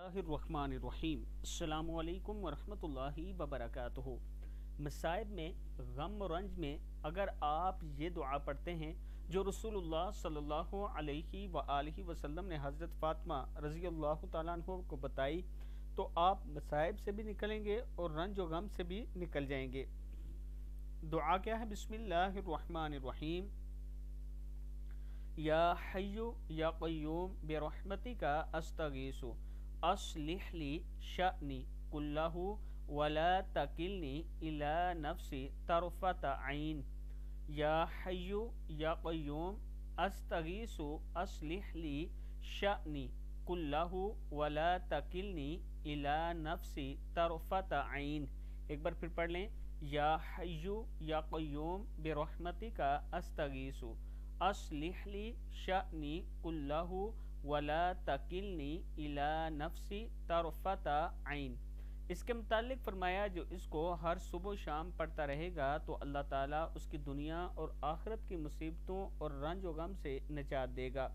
बिस्मिल्लाहिर्रहमानिर्रहीम। अस्सलामु अलैकुम वरहमतुल्लाहि वबरकातुहू। मसाइब में, गम और रंज में अगर आप ये दुआ पढ़ते हैं जो रसूलुल्लाह सल्लल्लाहु अलैहि वआलिहि वसल्लम ने हज़रत फ़ातिमा रज़ी अल्लाह तआला अन्हा को बताई, तो आप मसाइब से भी निकलेंगे और रंज और गम से भी निकल जाएंगे। दुआ क्या है? बिस्मिल्लाहिर्रहमानिर्रहीम। या हय्यु या क़य्यूम बिरहमतिका अस्तगीसु अस्लिह ली शअनी कुल्लहु वला तकिलनी इला नफ्सी तरफत ऐन। या हय्यु या क़य्यूम अस्तगीसु अस्लिह ली शअनी कुल्लहु वला तकिलनी इला नफ्सी तरफत ऐन। एक बार फिर पढ़ लें। या हय्यु या क़य्यूम बिरहमतिका अस्तगीसु अस्लिह ली शअनी कुल्लहु वला तकिलनी इला नफ्सी तरफत ऐन। इसके मुतालिक फरमाया, जो इसको हर सुबह शाम पढ़ता रहेगा तो अल्लाह ताला उसकी दुनिया और आखिरत की मुसीबतों और रंज व गम से निजात देगा।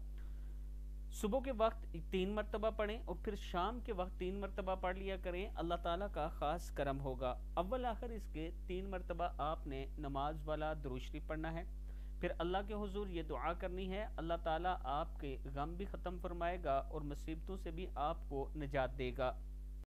सुबह के वक्त 3 मरतबा पढ़ें और फिर शाम के वक्त 3 मरतबा पढ़ लिया करें, अल्लाह ताला का ख़ास करम होगा। अव्वल आखिर इसके 3 मरतबा आपने नमाज वाला दुरूद शरीफ पढ़ना है, फिर अल्लाह के हुजूर ये दुआ करनी है, अल्लाह ताला आपके गम भी ख़त्म फरमाएगा और मुसीबतों से भी आपको निजात देगा।